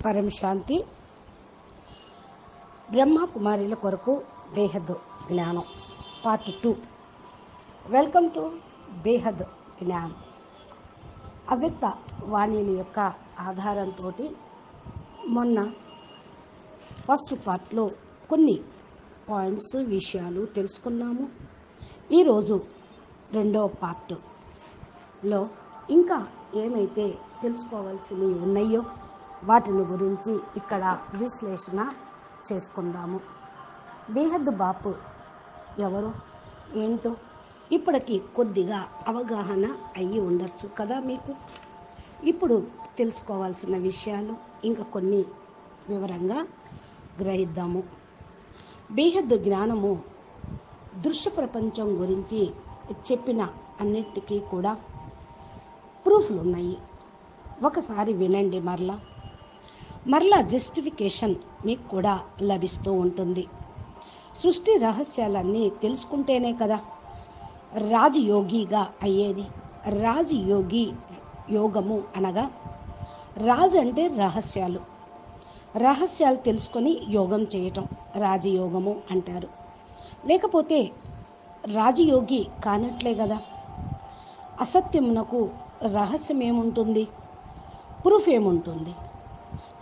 పరం శాంతి. బ్రహ్మకుమారిల కొరకు బేహద్ జ్ఞానం పార్ట్ 2. వెల్కమ్ టు బేహద్ జ్ఞానం. అవ్యక్త వాణిల యొక్క ఆధారంతో మొన్న ఫస్ట్ పార్ట్లో కొన్ని పాయింట్స్ విషయాలు తెలుసుకున్నాము. ఈరోజు రెండవ పార్ట్లో ఇంకా ఏమైతే తెలుసుకోవాల్సినవి ఉన్నాయో వాటిని గురించి ఇక్కడ విశ్లేషణ చేసుకుందాము. బేహద్ బాపు ఎవరు ఏంటో ఇప్పటికి కొద్దిగా అవగాహన అయ్యి ఉండొచ్చు కదా మీకు. ఇప్పుడు తెలుసుకోవాల్సిన విషయాలు ఇంకా కొన్ని వివరంగా గ్రహిద్దాము. బేహద్ జ్ఞానము దృశ్య ప్రపంచం గురించి చెప్పిన అన్నిటికీ కూడా ప్రూఫ్లు ఉన్నాయి. ఒకసారి వినండి, మరలా జస్టిఫికేషన్ మీకు కూడా లభిస్తూ ఉంటుంది. సృష్టి రహస్యాలన్నీ తెలుసుకుంటేనే కదా రాజయోగిగా అయ్యేది. రాజయోగి యోగము అనగా రాజు అంటే రహస్యాలు తెలుసుకొని యోగం చేయటం రాజయోగము అంటారు. లేకపోతే రాజయోగి కానట్లే కదా. అసత్యమునకు రహస్యం ఏముంటుంది, ప్రూఫ్ ఏముంటుంది?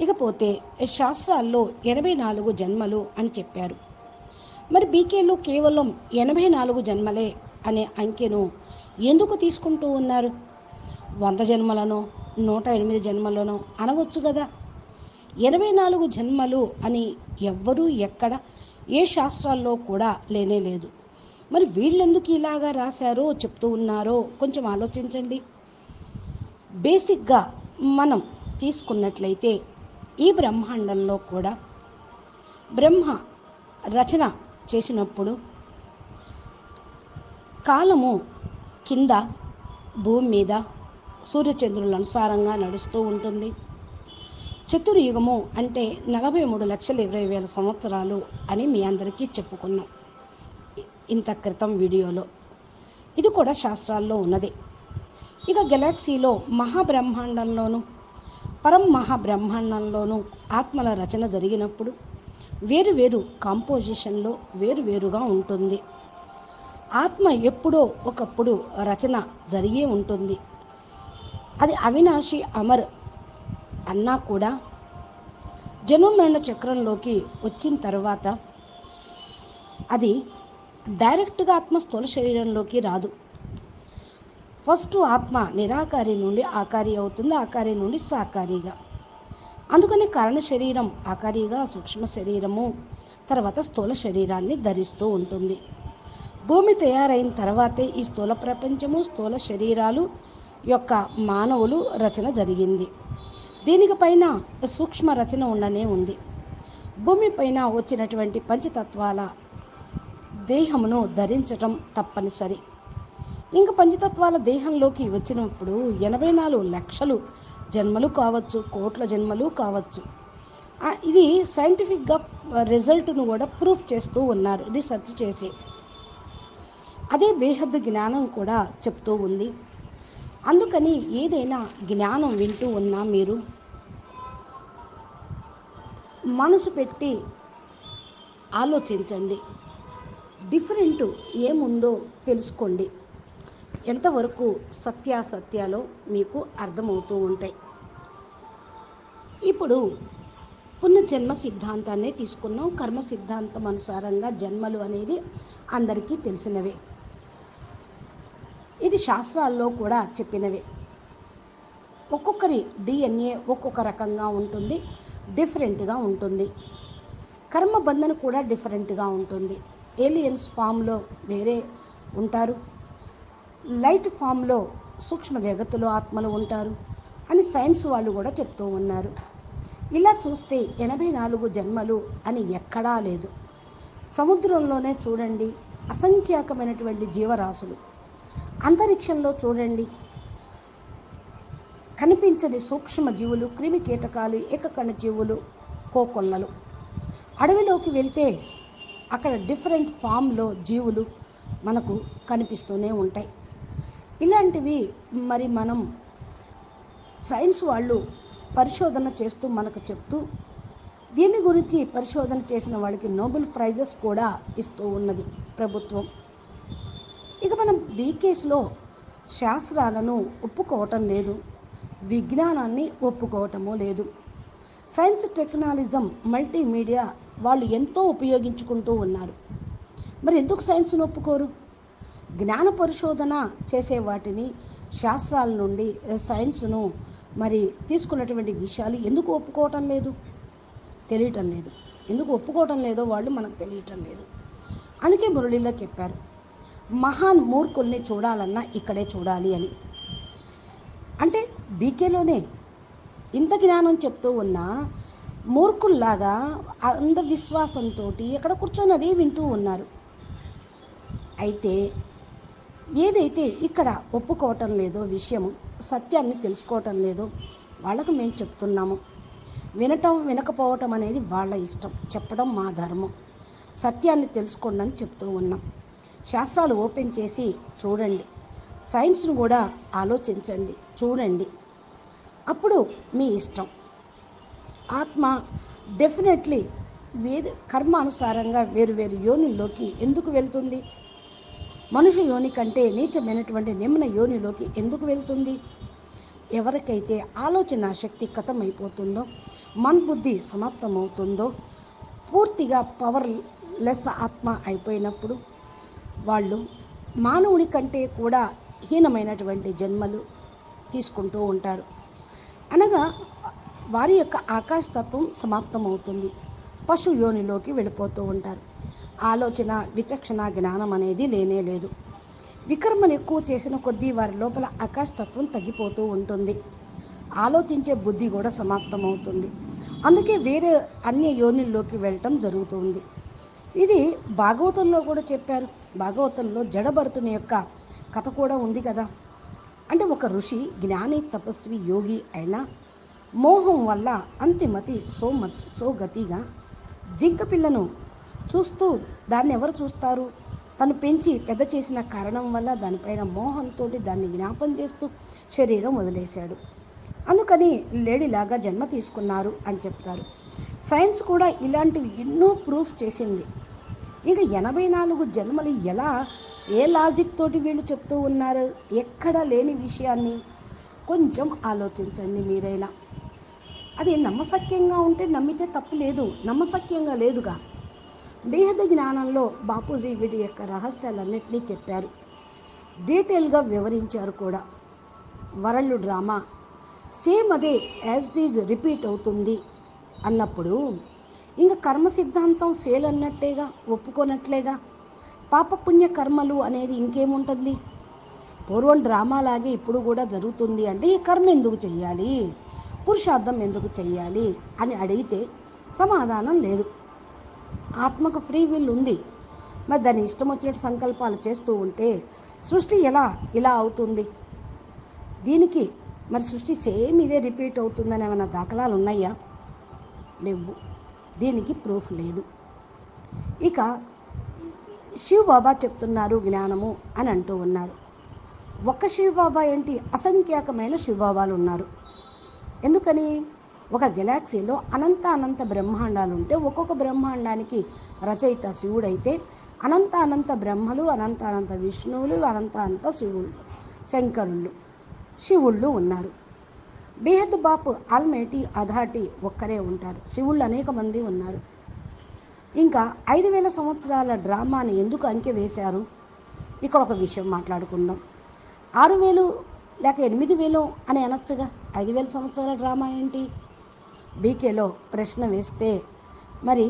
ఇకపోతే శాస్త్రాల్లో 84 జన్మలు అని చెప్పారు. మరి బీకేలో కేవలం 84 జన్మలే అనే అంకెను ఎందుకు తీసుకుంటూ ఉన్నారు? 100 జన్మలనో 108 జన్మలనో అనవచ్చు కదా. 84 జన్మలు అని ఎవ్వరూ ఎక్కడ ఏ శాస్త్రాల్లో కూడా లేనే లేదు. మరి వీళ్ళెందుకు ఇలాగా రాశారో చెప్తూ ఉన్నారో కొంచెం ఆలోచించండి. బేసిక్గా మనం తీసుకున్నట్లయితే ఈ బ్రహ్మాండంలో కూడా బ్రహ్మ రచన చేసినప్పుడు కాలము కింద భూమి మీద సూర్యచంద్రుల అనుసారంగా నడుస్తూ ఉంటుంది. చతుర్యుగము అంటే 43,20,000 సంవత్సరాలు అని మీ అందరికీ చెప్పుకున్నాం ఇంత క్రితం వీడియోలో. ఇది కూడా శాస్త్రాల్లో ఉన్నది. ఇక గెలాక్సీలో మహాబ్రహ్మాండంలోనూ పరం మహాబ్రహ్మాండంలోనూ ఆత్మల రచన జరిగినప్పుడు వేరువేరు కాంపోజిషన్లో వేరువేరుగా ఉంటుంది. ఆత్మ ఎప్పుడో ఒకప్పుడు రచన జరిగే ఉంటుంది. అది అవినాశి అమర్ అన్నా కూడా జన్మమరణ చక్రంలోకి వచ్చిన తర్వాత అది డైరెక్ట్గా ఆత్మ స్థూల శరీరంలోకి రాదు. ఫస్ట్ ఆత్మ నిరాకారి నుండి ఆకారి అవుతుంది, ఆకారి నుండి సాకారిగా. అందుకని కారణ శరీరం ఆకారిగా, సూక్ష్మ శరీరము తర్వాత స్థూల శరీరాన్ని ధరిస్తూ ఉంటుంది. భూమి తయారైన తర్వాతే ఈ స్థూల ప్రపంచము స్థూల శరీరాలు యొక్క మానవులు రచన జరిగింది. దీనికి పైన సూక్ష్మ రచన ఉండనే ఉంది. భూమి పైన వచ్చినటువంటి పంచతత్వాల దేహమును ధరించటం తప్పనిసరి. ఇంకా పంచతత్వాల దేహంలోకి వచ్చినప్పుడు 84 లక్షలు జన్మలు కావచ్చు, కోట్ల జన్మలు కావచ్చు. ఇది సైంటిఫిక్గా రిజల్ట్ను కూడా ప్రూఫ్ చేస్తూ ఉన్నారు రీసెర్చ్ చేసి. అదే బేహద్ జ్ఞానం కూడా చెప్తూ ఉంది. అందుకని ఏదైనా జ్ఞానం వింటూ ఉన్నా మీరు మనసు పెట్టి ఆలోచించండి. డిఫరెంట్ ఏముందో తెలుసుకోండి. ఎంతవరకు సత్యాసత్యాలో మీకు అర్థమవుతూ ఉంటాయి. ఇప్పుడు పునర్జన్మ సిద్ధాంతాన్ని తీసుకున్నాం. కర్మ సిద్ధాంతం అనుసారంగా జన్మలు అనేది అందరికీ తెలిసినవే. ఇది శాస్త్రాల్లో కూడా చెప్పినవే. ఒక్కొక్కరి DNA ఒక్కొక్క రకంగా ఉంటుంది, డిఫరెంట్గా ఉంటుంది. కర్మ బంధన కూడా డిఫరెంట్గా ఉంటుంది. ఏలియన్స్ ఫామ్లో వేరే ఉంటారు, లైట్ ఫామ్లో సూక్ష్మ జగత్తులో ఆత్మలు ఉంటారు అని సైన్స్ వాళ్ళు కూడా చెప్తూ ఉన్నారు. ఇలా చూస్తే 84 జన్మలు అని ఎక్కడా లేదు. సముద్రంలోనే చూడండి అసంఖ్యాకమైనటువంటి జీవరాశులు, అంతరిక్షంలో చూడండి కనిపించని సూక్ష్మ జీవులు, క్రిమి కీటకాలు, ఏకకణ జీవులు, కోకొల్లలు. అడవిలోకి వెళ్తే అక్కడ డిఫరెంట్ ఫామ్లో జీవులు మనకు కనిపిస్తూనే ఉంటాయి. ఇలాంటివి మరి మనం సైన్స్ వాళ్ళు పరిశోధన చేస్తూ మనకు చెప్తూ దీని గురించి పరిశోధన చేసిన వాళ్ళకి నోబెల్ ప్రైజెస్ కూడా ఇస్తూ ఉన్నది ప్రభుత్వం. ఇక మనం బీకేస్లో శాస్త్రాలను ఒప్పుకోవటం లేదు, విజ్ఞానాన్ని ఒప్పుకోవటము లేదు. సైన్స్, టెక్నాలజం, మల్టీమీడియా వాళ్ళు ఎంతో ఉపయోగించుకుంటూ ఉన్నారు. మరి ఎందుకు సైన్స్ను ఒప్పుకోరు? జ్ఞాన పరిశోధన చేసే వాటిని, శాస్త్రాల నుండి సైన్స్ను మరి తీసుకున్నటువంటి విషయాలు ఎందుకు ఒప్పుకోవటం లేదు? తెలియటం లేదు. ఎందుకు ఒప్పుకోవటం లేదో వాళ్ళు మనకు తెలియటం లేదు. అందుకే మురళీలో చెప్పారు, మహాన్ మూర్ఖుల్ని చూడాలన్నా ఇక్కడే చూడాలి అని. అంటే బీకేలోనే ఇంత జ్ఞానం చెప్తూ ఉన్నా మూర్ఖుల్లాగా అంధవిశ్వాసంతో ఎక్కడ కూర్చొని వింటూ ఉన్నారు. అయితే ఏదైతే ఇక్కడ ఒప్పుకోవటం లేదో విషయము, సత్యాన్ని తెలుసుకోవటం లేదో వాళ్ళకు మేము చెప్తున్నాము. వినటం వినకపోవటం అనేది వాళ్ళ ఇష్టం, చెప్పడం మా ధర్మం. సత్యాన్ని తెలుసుకోండి అని చెప్తూ ఉన్నాం. శాస్త్రాలు ఓపెన్ చేసి చూడండి, సైన్స్ను కూడా ఆలోచించండి, చూడండి, అప్పుడు మీ ఇష్టం. ఆత్మ డెఫినెట్లీ కర్మ అనుసారంగా వేరు వేరు యోనిల్లోకి ఎందుకు వెళ్తుంది? మనుష్య యోని కంటే నీచమైనటువంటి నిమ్న యోనిలోకి ఎందుకు వెళ్తుంది? ఎవరికైతే ఆలోచన శక్తి ఖతమైపోతుందో, మన్బుద్ధి సమాప్తమవుతుందో, పూర్తిగా పవర్లెస్ ఆత్మ అయిపోయినప్పుడు వాళ్ళు మానవుడి కంటే కూడా హీనమైనటువంటి జన్మలు తీసుకుంటూ ఉంటారు. అనగా వారి యొక్క ఆకాశతత్వం సమాప్తమవుతుంది, పశు యోనిలోకి వెళ్ళిపోతూ ఉంటారు. ఆలోచన, విచక్షణ, జ్ఞానం అనేది లేనే లేదు. వికర్మలు ఎక్కువ చేసిన కొద్దీ వారి లోపల ఆకాశతత్వం తగ్గిపోతూ ఉంటుంది, ఆలోచించే బుద్ధి కూడా సమాప్తమవుతుంది. అందుకే వేరే అన్య యోనిల్లోకి వెళ్ళటం జరుగుతుంది. ఇది భాగవతంలో కూడా చెప్పారు. భాగవతంలో జడభరతుని యొక్క కథ కూడా ఉంది కదా. అంటే ఒక ఋషి, జ్ఞాని, తపస్వి, యోగి అయినా మోహం వల్ల అంతిమతి సోగతిగా జింక పిల్లను చూస్తూ, దాన్ని ఎవరు చూస్తారు? తను పెంచి పెద్ద చేసిన కారణం వల్ల దానిపైన మోహంతో దాన్ని జ్ఞాపం చేస్తూ శరీరం వదిలేశాడు. అందుకని లేడీలాగా జన్మ తీసుకున్నారు అని చెప్తారు. సైన్స్ కూడా ఇలాంటివి ఎన్నో ప్రూఫ్ చేసింది. ఇక 84 జన్మలు ఎలా, ఏ లాజిక్ తోటి వీళ్ళు చెప్తూ ఉన్నారు? ఎక్కడ లేని విషయాన్ని కొంచెం ఆలోచించండి మీరైనా. అది నమ్మశక్యంగా ఉంటే నమ్మితే తప్పు లేదు, నమ్మశక్యంగా లేదుగా. బేహద జ్ఞానంలో బాపూజీ వీటి యొక్క రహస్యాలన్నింటినీ చెప్పారు, డీటెయిల్గా వివరించారు కూడా. వరల్డ్ డ్రామా సేమ్ అదే యాజ్ ఇట్ ఈజ్ రిపీట్ అవుతుంది అన్నప్పుడు ఇంకా కర్మ సిద్ధాంతం ఫెయిల్ అన్నట్టేగా, ఒప్పుకోనట్లేగా. పాపపుణ్య కర్మలు అనేది ఇంకేముంటుంది? పూర్వం డ్రామాలాగే ఇప్పుడు కూడా జరుగుతుంది అంటే ఈ కర్మ ఎందుకు చెయ్యాలి, పురుషార్థం ఎందుకు చెయ్యాలి అని అడిగితే సమాధానం లేదు. ఆత్మకు ఫ్రీ విల్ ఉంది, మరి దాని ఇష్టం వచ్చినట్టు సంకల్పాలు చేస్తూ ఉంటే సృష్టి ఇలా అవుతుంది? దీనికి మరి సృష్టి సేమ్ ఇదే రిపీట్ అవుతుందని ఏమైనా దాఖలాలు ఉన్నాయా? లేవు, దీనికి ప్రూఫ్ లేదు. ఇక శివబాబా చెప్తున్నారు జ్ఞానము అని అంటూ ఉన్నారు. ఒక్క శివబాబా ఏంటి, అసంఖ్యాకమైన శివబాబాలు ఉన్నారు. ఎందుకని? ఒక గెలాక్సీలో అనంత బ్రహ్మాండాలు ఉంటే ఒక్కొక్క బ్రహ్మాండానికి రచయిత శివుడైతే అనంత బ్రహ్మలు, అనంత విష్ణువులు, అనంత శంకరుళ్ళు, శివుళ్ళు ఉన్నారు. బేహద్ బాపు, ఆల్మేటి, అధాటి ఒక్కరే ఉంటారు. శివుళ్ళు అనేక మంది ఉన్నారు. ఇంకా 5000 సంవత్సరాల డ్రామాని ఎందుకు అంకె వేశారు? ఇక్కడ ఒక విషయం మాట్లాడుకుందాం. 6000 లేక 8000 అని అనొచ్చుగా. 5000 సంవత్సరాల డ్రామా ఏంటి? బీకేలో ప్రశ్న వేస్తే మరి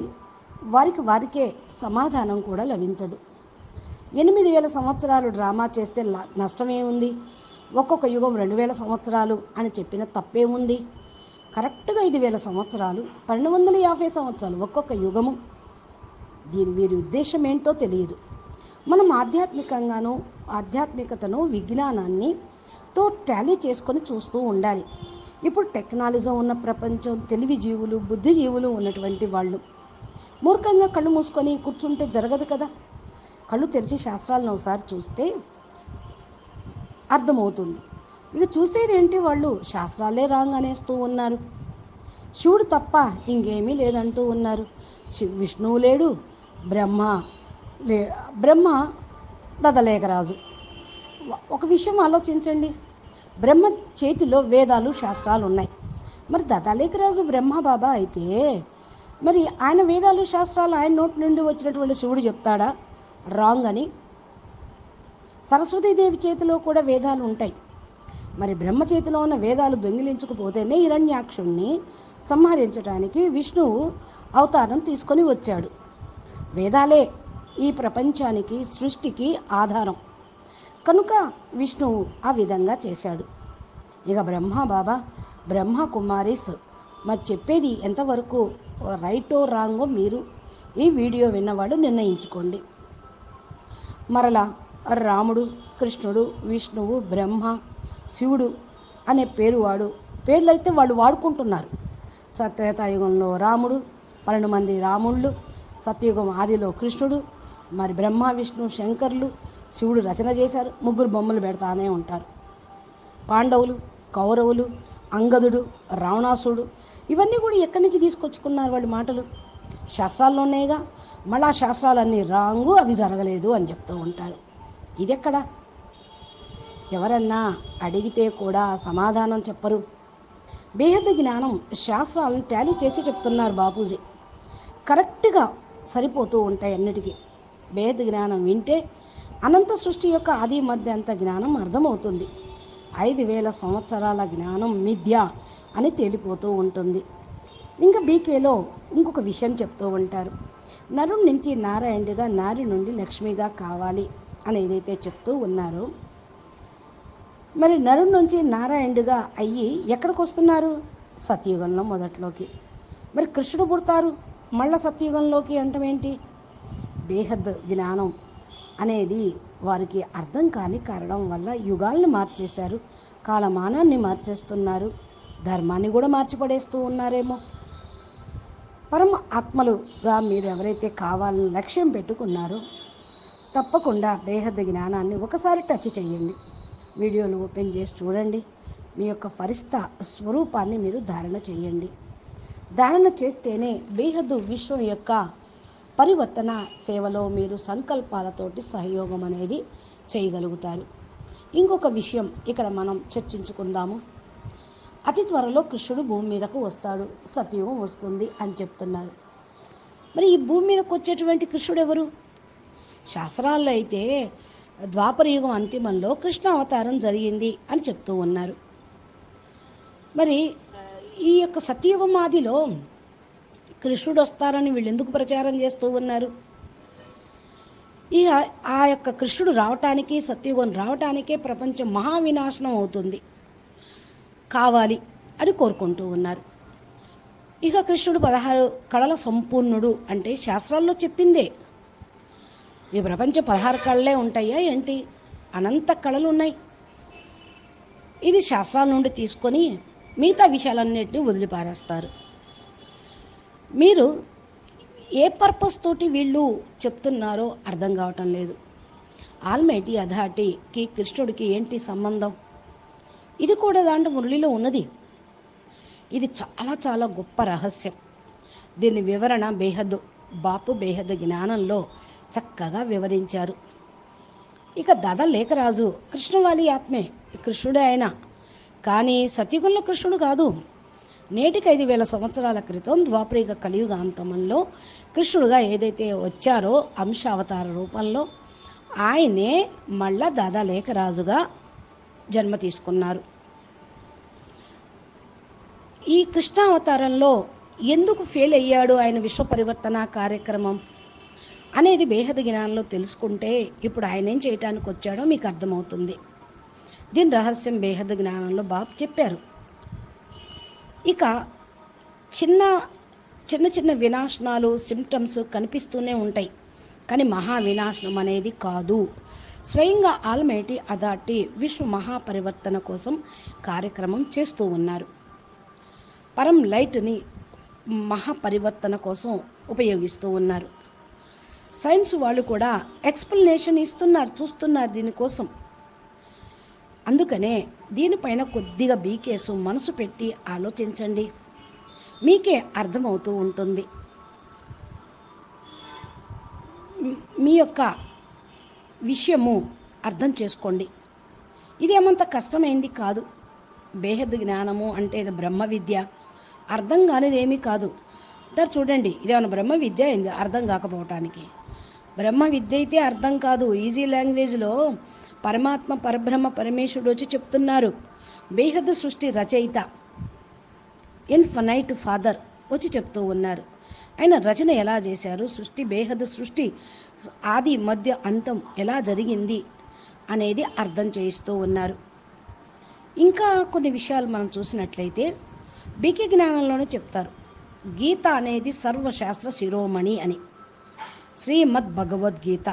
వారికే సమాధానం కూడా లభించదు. 8000 సంవత్సరాలు డ్రామా చేస్తే నష్టమేముంది? ఒక్కొక్క యుగం 2000 సంవత్సరాలు అని చెప్పిన తప్పేముంది? కరెక్ట్గా 5000 సంవత్సరాలు, 1250 సంవత్సరాలు ఒక్కొక్క యుగము. వీరి ఉద్దేశం ఏంటో తెలియదు. మనం ఆధ్యాత్మికతను, విజ్ఞానాన్ని టాలీ చేసుకొని చూస్తూ ఉండాలి. ఇప్పుడు టెక్నాలజీ ఉన్న ప్రపంచం, తెలివి జీవులు, బుద్ధిజీవులు ఉన్నటువంటి వాళ్ళు మూర్ఖంగా కళ్ళు మూసుకొని కూర్చుంటే జరగదు కదా. కళ్ళు తెరిచి శాస్త్రాలను ఒకసారి చూస్తే అర్థమవుతుంది. ఇక చూసేది ఏంటి, వాళ్ళు శాస్త్రాలే రాంగ్ అనేస్తూ ఉన్నారు. శివుడు తప్ప ఇంకేమీ లేదంటూ ఉన్నారు. విష్ణువు లేడు, బ్రహ్మ లే బ్రహ్మ దదలేఖరాజు. ఒక విషయం ఆలోచించండి, బ్రహ్మ చేతిలో వేదాలు శాస్త్రాలు ఉన్నాయి. మరి దదలేఖరాజు బ్రహ్మ బాబా అయితే మరి ఆయన వేదాలు శాస్త్రాలు ఆయన నోటి నుండి వచ్చినటువంటి శివుడు చెప్తాడా రాంగ్ అని? సరస్వతీదేవి చేతిలో కూడా వేదాలు ఉంటాయి. మరి బ్రహ్మ చేతిలో ఉన్న వేదాలు దొంగిలించకపోతేనే హిరణ్యాక్షుణ్ణి సంహరించడానికి విష్ణువు అవతారం తీసుకొని వచ్చాడు. వేదాలే ఈ ప్రపంచానికి సృష్టికి ఆధారం కనుక విష్ణువు ఆ విధంగా చేశాడు. ఇక బ్రహ్మ బాబా బ్రహ్మ కుమారీస్ మరి చెప్పేది ఎంతవరకు రైటో రాంగో మీరు ఈ వీడియో విన్నవాడు నిర్ణయించుకోండి. మరలా రాముడు, కృష్ణుడు, విష్ణువు, బ్రహ్మ, శివుడు అనే పేర్లైతే వాళ్ళు వాడుకుంటున్నారు. సత్యతాయుగంలో రాముడు, 12 మంది రాముళ్ళు, సత్యయుగం ఆదిలో కృష్ణుడు, మరి బ్రహ్మ, విష్ణు, శంకర్లు, శివుడు రచన చేశారు. 3 బొమ్మలు పెడతానే ఉంటారు. పాండవులు, కౌరవులు, అంగదుడు, రావణాసుడు, ఇవన్నీ కూడా ఎక్కడి నుంచి తీసుకొచ్చుకున్నారు వాళ్ళ మాటలు? శాస్త్రాల్లోనేగా. మళ్ళా శాస్త్రాలన్నీ రాంగు, అవి జరగలేదు అని చెప్తూ ఉంటారు. ఇదెక్కడ? ఎవరన్నా అడిగితే కూడా సమాధానం చెప్పరు. బేహద్దు జ్ఞానం శాస్త్రాలను టాలీ చేసి చెప్తున్నారు బాపూజీ. కరెక్ట్గా సరిపోతూ ఉంటాయి అన్నిటికీ. బేహద్దు జ్ఞానం వింటే అనంత సృష్టి యొక్క ఆది మధ్య అంత జ్ఞానం అర్థమవుతుంది. 5000 సంవత్సరాల జ్ఞానం మిథ్య అని తేలిపోతూ ఉంటుంది. ఇంకా బీకేలో ఇంకొక విషయం చెప్తూ ఉంటారు. నరుడి నుంచి నారాయణుడిగా, నారి నుండి లక్ష్మిగా కావాలి అని ఏదైతే చెప్తూ ఉన్నారో, మరి నరుడి నుంచి నారాయణుడిగా అయ్యి ఎక్కడికి వస్తున్నారు? సత్యయుగంలో మొదట్లోకి. మరి కృష్ణుడు పుడతారు మళ్ళా సత్యయుగంలోకి అంటమేంటి? బేహద్ జ్ఞానం అనేది వారికి అర్థం కాని కారణం వల్ల యుగాలను మార్చేశారు, కాలమానాన్ని మార్చేస్తున్నారు, ధర్మాన్ని కూడా మార్చిపడేస్తూ ఉన్నారేమో. పరమ ఆత్మలుగా మీరు ఎవరైతే కావాలని లక్ష్యం పెట్టుకున్నారో తప్పకుండా బేహద్ జ్ఞానాన్ని ఒకసారి టచ్ చేయండి. వీడియోలు ఓపెన్ చేసి చూడండి. మీ యొక్క ఫరిష్ట స్వరూపాన్ని మీరు ధారణ చేయండి. ధారణ చేస్తేనే బేహద్దు విశ్వం యొక్క పరివర్తన సేవలో మీరు సంకల్పాలతోటి సహయోగం అనేది చేయగలుగుతారు. ఇంకొక విషయం ఇక్కడ మనం చర్చించుకుందాము. అతి త్వరలో కృష్ణుడు భూమి మీదకు వస్తాడు, సత్యుగం వస్తుంది అని చెప్తున్నారు. మరి ఈ భూమి మీదకు వచ్చేటువంటి కృష్ణుడు ఎవరు? శాస్త్రాల్లో అయితే ద్వాపరయుగం అంతిమంలో కృష్ణ అవతారం జరిగింది అని చెప్తూ ఉన్నారు. మరి ఈ యొక్క సత్యయుగం ఆదిలో కృష్ణుడు వస్తారని వీళ్ళు ఎందుకు ప్రచారం చేస్తూ ఉన్నారు? ఇక ఆ యొక్క కృష్ణుడు రావటానికి, సత్యయుగం రావటానికే ప్రపంచం మహావినాశనం అవుతుంది కావాలి అని కోరుకుంటూ ఉన్నారు. ఇక కృష్ణుడు 16 కళల సంపూర్ణుడు అంటే శాస్త్రాల్లో చెప్పిందే. ఈ ప్రపంచం 16 కళలే ఉంటాయా ఏంటి? అనంత కళలు ఉన్నాయి. ఇది శాస్త్రాల నుండి తీసుకొని మిగతా విషయాలన్నింటినీ వదిలిపారేస్తారు. మీరు ఏ పర్పస్ తోటి వీళ్ళు చెప్తున్నారో అర్థం కావటం లేదు. ఆల్మైటీ అథారిటీకి కృష్ణుడికి ఏంటి సంబంధం? ఇది కూడా దాంట్లో మురళిలో ఉన్నది. ఇది చాలా చాలా గొప్ప రహస్యం. దీని వివరణ బాపు బేహద్ జ్ఞానంలో చక్కగా వివరించారు. ఇక దదలేఖరాజు కృష్ణవాలి ఆత్మే, కృష్ణుడే ఆయన. కానీ సత్యుగంలో కృష్ణుడు కాదు. నేటికి 5000 సంవత్సరాల క్రితం ద్వాపరిక కలియుగ అంతమంలో కృష్ణుడుగా ఏదైతే వచ్చారో అంశావతార రూపంలో, ఆయనే మళ్ళా దదలేఖరాజుగా జన్మ తీసుకున్నారు. ఈ కృష్ణావతారంలో ఎందుకు ఫెయిల్ అయ్యాడు ఆయన విశ్వ పరివర్తన కార్యక్రమం అనేది బేహద్ జ్ఞానంలో తెలుసుకుంటే ఇప్పుడు ఆయన ఏం చేయటానికి వచ్చాడో మీకు అర్థమవుతుంది. దీని రహస్యం బేహద్ జ్ఞానంలో బాబు చెప్పారు. ఇక చిన్న చిన్న వినాశనాలు, సిమ్టమ్స్ కనిపిస్తూనే ఉంటాయి, కానీ మహా వినాశనం అనేది కాదు. స్వయంగా ఆల్మైటీ అథారిటీ విశ్వ మహాపరివర్తన కోసం కార్యక్రమం చేస్తూ ఉన్నారు. పరం లైట్ని మహాపరివర్తన కోసం ఉపయోగిస్తూ ఉన్నారు. సైన్స్ వాళ్ళు కూడా ఎక్స్ప్లెనేషన్ ఇస్తున్నారు, చూస్తున్నారు దీనికోసం. అందుకనే దీనిపైన కొద్దిగా బీకేసు మనసు పెట్టి ఆలోచించండి, మీకే అర్థమవుతూ ఉంటుంది. మీ యొక్క విషయము అర్థం చేసుకోండి. ఇదేమంత కష్టమైంది కాదు. బేహద్ జ్ఞానము అంటే ఇది బ్రహ్మ విద్య, అర్థం కానిది ఏమీ కాదు. అంటారు చూడండి, ఇదేమన్నా బ్రహ్మ విద్య అయింది అర్థం కాకపోవటానికి. బ్రహ్మ విద్య అయితే అర్థం కాదు. ఈజీ లాంగ్వేజ్లో పరమాత్మ పరబ్రహ్మ పరమేశ్వరుడు వచ్చి చెప్తున్నారు. బేహద్ సృష్టి రచయిత ఇన్ఫనైట్ ఫాదర్ వచ్చి చెప్తూ ఉన్నారు. ఆయన రచన ఎలా చేశారు, సృష్టి బేహద్ సృష్టి ఆది మధ్య అంతం ఎలా జరిగింది అనేది అర్థం చేయిస్తూ ఉన్నారు. ఇంకా కొన్ని విషయాలు మనం చూసినట్లయితే బీకే జ్ఞానంలోనే చెప్తారు, గీత అనేది సర్వశాస్త్ర శిరోమణి అని. శ్రీమద్ భగవద్గీత,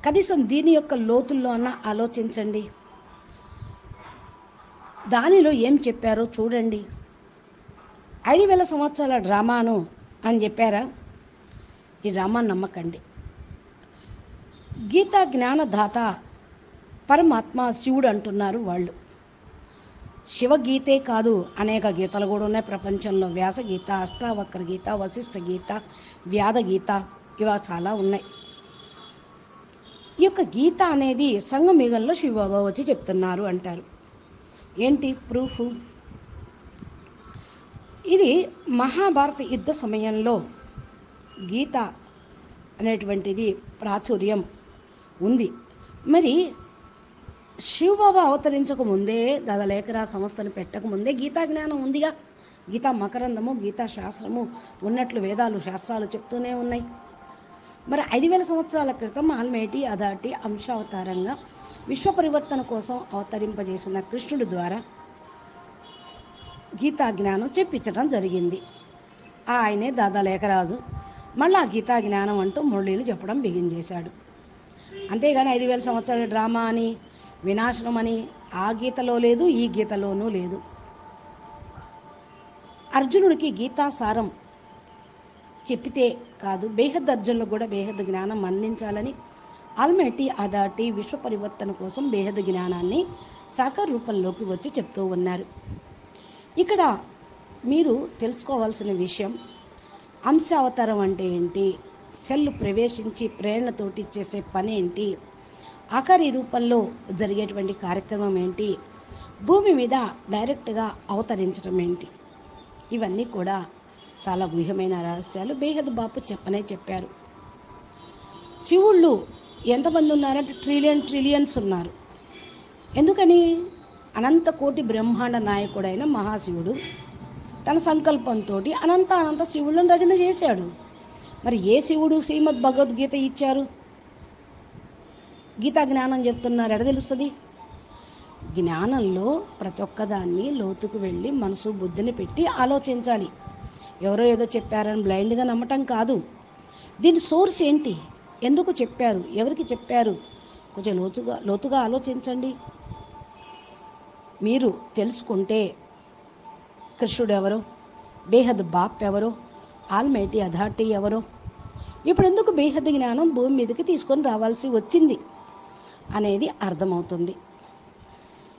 కనీసం దీని యొక్క లోతుల్లో అన్న ఆలోచించండి. దానిలో ఏం చెప్పారో చూడండి. 5000 సంవత్సరాల డ్రామాను అని చెప్పారా? ఈ డ్రామా నమ్మకండి. గీతా జ్ఞానదాత పరమాత్మ శివుడు అంటున్నారు వాళ్ళు. శివగీతే కాదు, అనేక గీతలు కూడా ఉన్నాయి ప్రపంచంలో. వ్యాస గీత, అష్టావక్ర గీత, వశిష్ఠ గీత, వ్యాద గీత, ఇవా చాలా ఉన్నాయి. ఈ యొక్క గీత అనేది సంగమయుగంలో శివబాబా వచ్చి చెప్తున్నారు అంటారు. ఏంటి ప్రూఫ్? ఇది మహాభారత యుద్ధ సమయంలో గీత అనేటువంటిది ప్రాచుర్యం ఉంది. మరి శివబాబా అవతరించక ముందే, దదలేఖరా సంస్థను పెట్టకముందే గీతా జ్ఞానం ఉందిగా. గీతా మకరందము, గీతా శాస్త్రము ఉన్నట్లు వేదాలు శాస్త్రాలు చెప్తూనే ఉన్నాయి. మరి 5000 సంవత్సరాల క్రితం ఆల్మైటీ అథారిటీ అంశావతారంగా విశ్వ పరివర్తన కోసం అవతరింపజేసిన కృష్ణుడి ద్వారా గీతా జ్ఞానం చెప్పించడం జరిగింది. ఆయనే దాదాలేఖరాజు మళ్ళా గీతా జ్ఞానం అంటూ మురళీలు చెప్పడం బిగించేశాడు. అంతేగాని 5000 సంవత్సరాల డ్రామా అని, వినాశనం అని ఆ గీతలో లేదు, ఈ గీతలోనూ లేదు. అర్జునుడికి గీతాసారం చెప్పితే కాదు, బేహద్ అర్జునులకు కూడా బేహద్ జ్ఞానం అందించాలని ఆల్మైటీ అథారిటీ విశ్వ పరివర్తన కోసం బేహద్ జ్ఞానాన్ని సాకార రూపంలోకి వచ్చి చెప్తూ ఉన్నారు. ఇక్కడ మీరు తెలుసుకోవాల్సిన విషయం, అంశావతారం అంటే ఏంటి, సెల్ ప్రవేశించి ప్రేరణతోటి చేసే పని ఏంటి, ఆకారి రూపంలో జరిగేటువంటి కార్యక్రమం ఏంటి, భూమి మీద డైరెక్ట్గా అవతరించడం ఏంటి, ఇవన్నీ కూడా చాలా గుహ్యమైన రహస్యాలు బేహద్ బాపు చెప్పారు. శివుళ్ళు ఎంతమంది ఉన్నారంటే ట్రిలియన్స్ ఉన్నారు. ఎందుకని? అనంత కోటి బ్రహ్మాండ నాయకుడైన మహాశివుడు తన సంకల్పంతో అనంత శివుళ్ళను రచన చేశాడు. మరి ఏ శివుడు శ్రీమద్ భగవద్గీత ఇచ్చారు, గీతా జ్ఞానం చెప్తున్నారు? ఎడ తెలుస్తుంది? జ్ఞానంలో ప్రతి ఒక్కదాన్ని లోతుకు వెళ్ళి మనసు బుద్ధిని పెట్టి ఆలోచించాలి. ఎవరో ఏదో చెప్పారని బ్లైండ్గా నమ్మటం కాదు. దీని సోర్స్ ఏంటి, ఎందుకు చెప్పారు, ఎవరికి చెప్పారు, కొంచెం లోతుగా ఆలోచించండి. మీరు తెలుసుకుంటే కృష్ణుడు ఎవరో, బేహద్ బాప్ ఎవరో, ఆల్మైటీ అథారిటీ ఎవరో, ఇప్పుడు ఎందుకు బేహద్ జ్ఞానం భూమి మీదకి తీసుకొని రావాల్సి వచ్చింది అనేది అర్థమవుతుంది.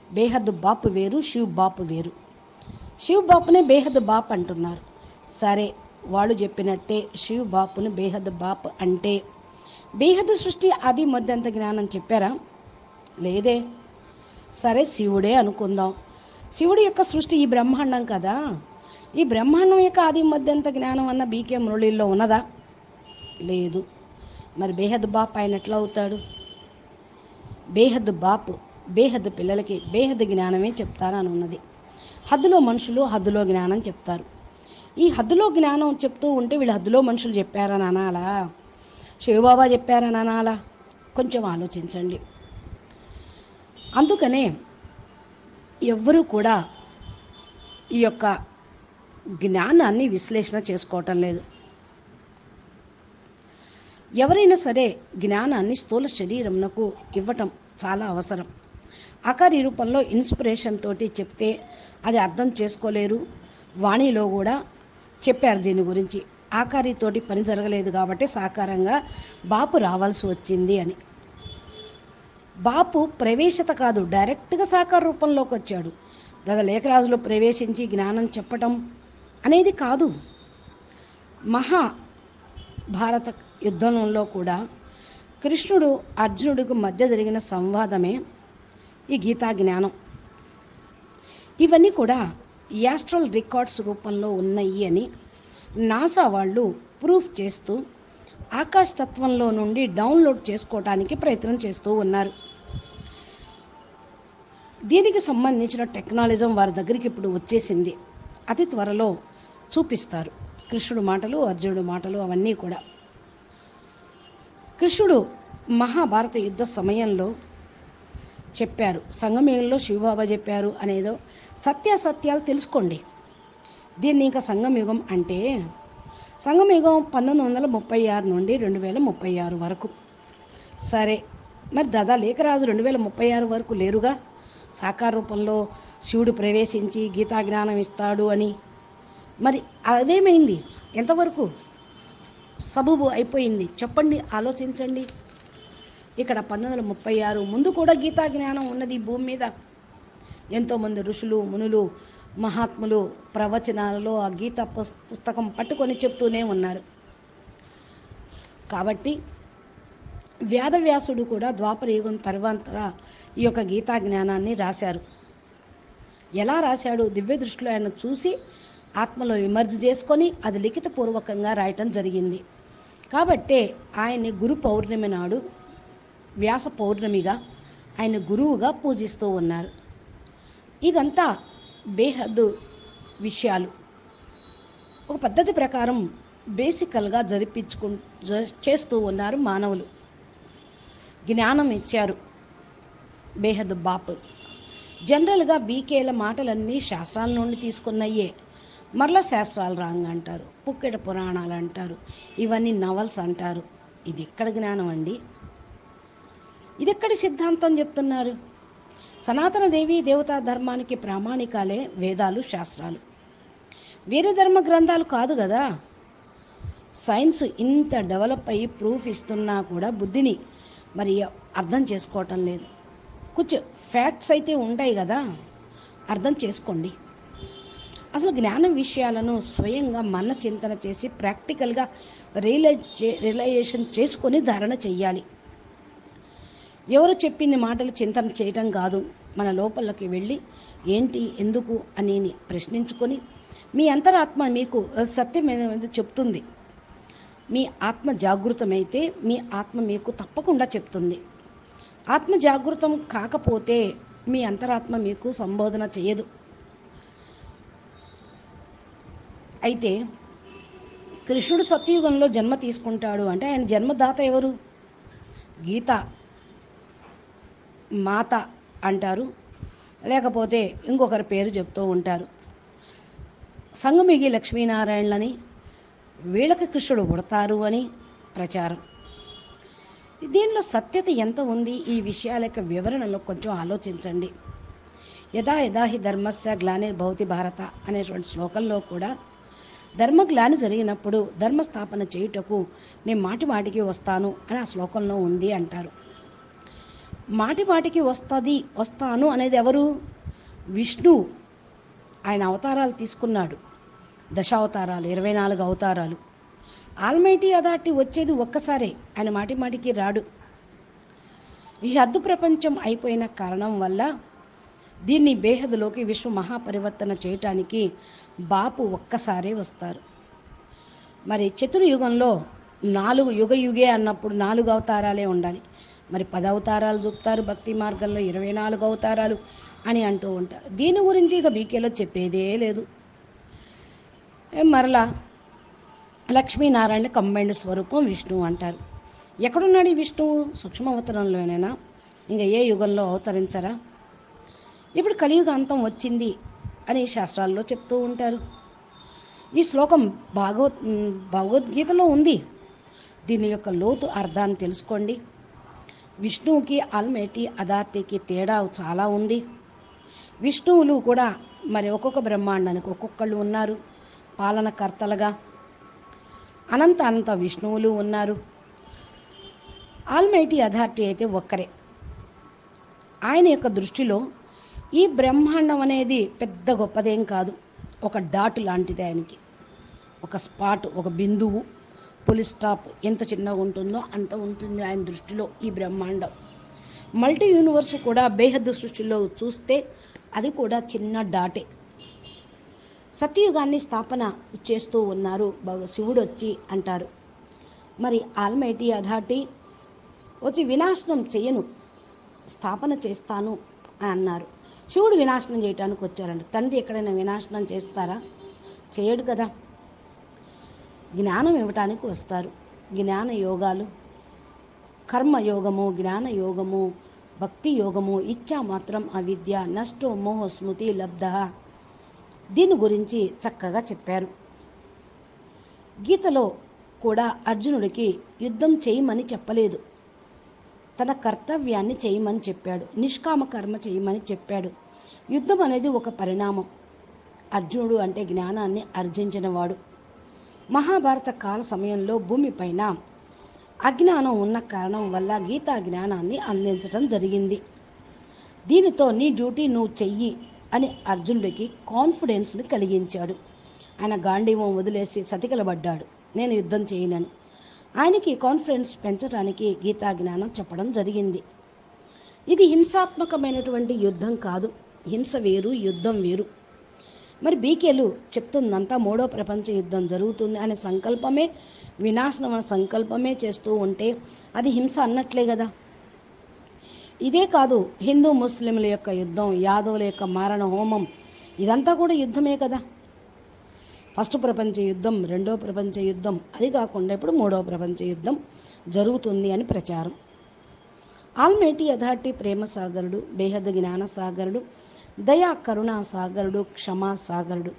బేహద్ బాపు వేరు, శివ్ బాపు వేరు. శివ్ బాపునే బేహద్ బాప్ అంటున్నారు. సరే, వాళ్ళు చెప్పినట్టే శివ్ బాపుని బేహద్ బాప్ అంటే బేహద్ సృష్టి ఆది మధ్యంత జ్ఞానం చెప్పారా? లేదే. సరే, శివుడే అనుకుందాం. శివుడి యొక్క సృష్టి ఈ బ్రహ్మాండం కదా, ఈ బ్రహ్మాండం యొక్క ఆది మధ్యంత జ్ఞానం అన్న బీకే మురళీల్లో ఉన్నదా? లేదు. మరి బేహద్ బాప్ ఆయన ఎట్లా అవుతాడు? బేహద్ బాపు బేహద్ పిల్లలకి బేహద్ జ్ఞానమే చెప్తారని ఉన్నది. హద్దులో మనుషులు హద్దులో జ్ఞానం చెప్తారు. ఈ హద్దులో జ్ఞానం చెప్తూ ఉంటే వీళ్ళు హద్దులో మనుషులు చెప్పారని అనాలా, శివబాబా చెప్పారని అనాలా? కొంచెం ఆలోచించండి. అందుకనే ఎవ్వరూ కూడా ఈ యొక్క జ్ఞానాన్ని విశ్లేషణ చేసుకోవటం లేదు. ఎవరైనా సరే జ్ఞానాన్ని స్థూల శరీరంకు ఇవ్వటం చాలా అవసరం. ఆకారి రూపంలో ఇన్స్పిరేషన్ తోటి చెప్తే అది అర్థం చేసుకోలేరు. వాణిలో కూడా చెప్పారు దీని గురించి. ఆకారితోటి పని జరగలేదు కాబట్టి సాకారంగా బాపు రావాల్సి వచ్చింది అని. బాపు ప్రవేశత కాదు, డైరెక్ట్గా సాకార రూపంలోకి వచ్చాడు. లేఖరాజులో ప్రవేశించి జ్ఞానం చెప్పటం అనేది కాదు. మహాభారత యుద్ధంలో కూడా కృష్ణుడు అర్జునుడికి మధ్య జరిగిన సంవాదమే ఈ గీతా జ్ఞానం. ఇవన్నీ కూడా యాస్ట్రల్ రికార్డ్స్ రూపంలో ఉన్నాయి అని నాసా వాళ్ళు ప్రూఫ్ చేస్తూ ఆకాశతత్వంలో నుండి డౌన్లోడ్ చేసుకోవడానికి ప్రయత్నం చేస్తూ ఉన్నారు. దీనికి సంబంధించిన టెక్నాలజీ వారి దగ్గరికి ఇప్పుడు వచ్చేసింది. అతి త్వరలో చూపిస్తారు కృష్ణుడు మాటలు, అర్జునుడు మాటలు, అవన్నీ కూడా. కృష్ణుడు మహాభారత యుద్ధ సమయంలో చెప్పారు, సంగమయుగంలో శివబాబా చెప్పారు అనేదో సత్యాసత్యాలు తెలుసుకోండి. దీన్ని ఇంకా సంగమయుగం అంటే సంగమయుగం 1936 నుండి 2036 వరకు. సరే, మరి లేఖరాజు 2036 వరకు లేరుగా. సాకార రూపంలో శివుడు ప్రవేశించి గీతా జ్ఞానం ఇస్తాడు అని. మరి అదేమైంది? ఎంతవరకు సబబు అయిపోయింది చెప్పండి, ఆలోచించండి. ఇక్కడ 1936 ముందు కూడా గీతా జ్ఞానం ఉన్నది భూమి మీద. ఎంతోమంది ఋషులు, మునులు, మహాత్ములు ప్రవచనాలలో ఆ గీత పుస్తకం పట్టుకొని చెప్తూనే ఉన్నారు. కాబట్టి వ్యాధవ్యాసుడు కూడా ద్వాపర యుగం తర్వాత ఈ యొక్క గీతా జ్ఞానాన్ని రాశారు. ఎలా రాశాడు? దివ్య దృష్టిలో ఆయన చూసి ఆత్మలో విమర్శ చేసుకొని అది లిఖితపూర్వకంగా రాయటం జరిగింది. కాబట్టే ఆయన్ని గురు పౌర్ణమి నాడు వ్యాస పౌర్ణమిగా ఆయన గురువుగా పూజిస్తూ ఉన్నారు. ఇదంతా బేహద్దు విషయాలు. ఒక పద్ధతి ప్రకారం బేసికల్గా చేస్తూ ఉన్నారు మానవులు. జ్ఞానం ఇచ్చారు బేహద్దు బాపు. జనరల్గా బీకేల మాటలన్నీ శాస్త్రాల నుండి తీసుకున్నయ్యే. మరలా శాస్త్రాలు రాంగ్ అంటారు, పుక్కెట పురాణాలు అంటారు, ఇవన్నీ నవల్స్ అంటారు. ఇది ఎక్కడ జ్ఞానం అండి? ఇది ఎక్కడి సిద్ధాంతం చెప్తున్నారు? సనాతన దేవీ దేవతా ధర్మానికి ప్రామాణికాలే వేదాలు, శాస్త్రాలు. వేరే ధర్మ గ్రంథాలు కాదు కదా. సైన్స్ ఇంత డెవలప్ అయ్యి ప్రూఫ్ ఇస్తున్నా కూడా బుద్ధిని మరి అర్థం చేసుకోవటం లేదు. కొంచెం ఫ్యాక్ట్స్ అయితే ఉంటాయి కదా, అర్థం చేసుకోండి. అసలు జ్ఞానం విషయాలను స్వయంగా మన చింతన చేసి ప్రాక్టికల్గా రియలైజేషన్ చేసుకొని ధారణ చెయ్యాలి. ఎవరు చెప్పింది మాటలు చింతన చేయటం కాదు. మన లోపలికి వెళ్ళి ఏంటి, ఎందుకు అని ప్రశ్నించుకొని మీ అంతరాత్మ మీకు సత్యమైన చెప్తుంది. మీ ఆత్మ జాగృతమైతే మీ ఆత్మ మీకు తప్పకుండా చెప్తుంది. ఆత్మ జాగృతం కాకపోతే మీ అంతరాత్మ మీకు సంబోధన చేయదు. అయితే కృష్ణుడు సత్యయుగంలో జన్మ తీసుకుంటాడు అంటే ఆయన జన్మదాత ఎవరు? గీత మాత అంటారు, లేకపోతే ఇంకొకరి పేరు చెప్తూ ఉంటారు. సంగమిగి లక్ష్మీనారాయణలని, వీళ్ళకి కృష్ణుడు పుడతారు అని ప్రచారం. దీనిలో సత్యత ఎంత ఉంది? ఈ విషయాల యొక్క వివరణలో కొంచెం ఆలోచించండి. యదా యదా హి ధర్మస్య గ్లానిర్భవతి భారత అనేటువంటి శ్లోకంలో కూడా ధర్మగ్లాని జరిగినప్పుడు ధర్మస్థాపన చేయుటకు నేను మాటి మాటికి వస్తాను అని ఆ శ్లోకంలో ఉంది అంటారు. మాటి మాటికి వస్తాను అనేది ఎవరు? విష్ణు. ఆయన అవతారాలు తీసుకున్నాడు, దశావతారాలు, 24 అవతారాలు. ఆల్మైటీ అథారిటీ వచ్చేది ఒక్కసారే, ఆయన మాటి మాటికి రాడు. ఈ హద్దు ప్రపంచం అయిపోయిన కారణం వల్ల దీన్ని బేహద్లోకి విశ్వ మహాపరివర్తన చేయటానికి బాపు ఒక్కసారే వస్తారు. మరి చతుర్యుగంలో 4 యుగే అన్నప్పుడు 4 అవతారాలే ఉండాలి. మరి 10 అవతారాలు చూపుతారు. భక్తి మార్గంలో 24 అవతారాలు అని అంటూ ఉంటారు. దీని గురించి ఇక బీకేలో చెప్పేదే లేదు. మరలా లక్ష్మీనారాయణ కంబైండ్ స్వరూపం విష్ణువు అంటారు. ఎక్కడున్నాడు ఈ విష్ణువు? సూక్ష్మ అవతారంలోనేనా? ఇంకా ఏ యుగంలో అవతరించరా? ఇప్పుడు కలియుగ అంతం వచ్చింది అని శాస్త్రాల్లో చెప్తూ ఉంటారు. ఈ శ్లోకం భగవద్గీతలో ఉంది. దీని యొక్క లోతు అర్థాన్ని తెలుసుకోండి. విష్ణువుకి ఆల్మైటీ అథారిటీకి తేడా చాలా ఉంది. విష్ణువులు కూడా మరి ఒక్కొక్క బ్రహ్మాండానికి ఒక్కొక్కళ్ళు ఉన్నారు పాలనకర్తలుగా. అనంత విష్ణువులు ఉన్నారు. ఆల్మైటీ అథారిటీ అయితే ఒక్కరే. ఆయన యొక్క దృష్టిలో ఈ బ్రహ్మాండం అనేది పెద్ద గొప్పదేం కాదు, ఒక డాట్ లాంటిది ఆయనకి, ఒక స్పాట్, ఒక బిందువు, పులి స్టాప్ ఎంత చిన్నగా ఉంటుందో అంత ఉంటుంది ఆయన దృష్టిలో ఈ బ్రహ్మాండం. మల్టీ యూనివర్స్ కూడా బేహద్దు సృష్టిలో చూస్తే అది కూడా చిన్న డాటే. సత్యయుగాన్ని స్థాపన చేస్తూ ఉన్నారు శివుడు వచ్చి అంటారు. మరి ఆల్మైటీ అథారిటీ వచ్చి వినాశనం చేయను, స్థాపన చేస్తాను అని అన్నారు. శివుడు వినాశనం చేయడానికి వచ్చారంట. తండ్రి ఎక్కడైనా వినాశనం చేస్తారా? చేయడు కదా. జ్ఞానం ఇవ్వటానికి వస్తారు. జ్ఞాన యోగాలు, కర్మయోగము, జ్ఞాన యోగము, భక్తి యోగము, ఇచ్చా మాత్రం అవిద్య, నష్టో మోహ స్మృతి లబ్ధ, దీని గురించి చక్కగా చెప్పారు. గీతలో కూడా అర్జునుడికి యుద్ధం చేయమని చెప్పలేదు, తన కర్తవ్యాన్ని చేయమని చెప్పాడు, నిష్కామ కర్మ చేయమని చెప్పాడు. యుద్ధం అనేది ఒక పరిణామం. అర్జునుడు అంటే జ్ఞానాన్ని ఆర్జించినవాడు. మహాభారత కాల సమయంలో భూమిపైన అజ్ఞానం ఉన్న కారణం వల్ల గీతా జ్ఞానాన్ని అందించడం జరిగింది. దీనితో నీ డ్యూటీ నువ్వు చెయ్యి అని అర్జునుడికి కాన్ఫిడెన్స్ని కలిగించాడు. ఆయన గాంధీవం వదిలేసి సతికిలబడ్డాడు, నేను యుద్ధం చేయనని. ఆయనకి కాన్ఫిడెన్స్ పెంచడానికి గీతా జ్ఞానం చెప్పడం జరిగింది. ఇది హింసాత్మకమైనటువంటి యుద్ధం కాదు, హింస వేరు, యుద్ధం వేరు. మరి బీకేలు చెప్తుందంతా మూడో ప్రపంచ యుద్ధం జరుగుతుంది అనే సంకల్పమే, వినాశనం అనే సంకల్పమే చేస్తూ ఉంటే అది హింస అన్నట్లే కదా. ఇదే కాదు, హిందూ ముస్లింల యొక్క యుద్ధం, యాదవుల యొక్క మారణ హోమం, ఇదంతా కూడా యుద్ధమే కదా. ఫస్ట్ ప్రపంచ యుద్ధం, రెండో ప్రపంచ యుద్ధం, అది కాకుండా ఇప్పుడు మూడో ప్రపంచ యుద్ధం జరుగుతుంది అని ప్రచారం. ఆల్మైటీ అథారిటీ ప్రేమ సాగరుడు, బేహద్ జ్ఞాన సాగరుడు, దయా కరుణా సాగరుడు, క్షమా సాగరుడు.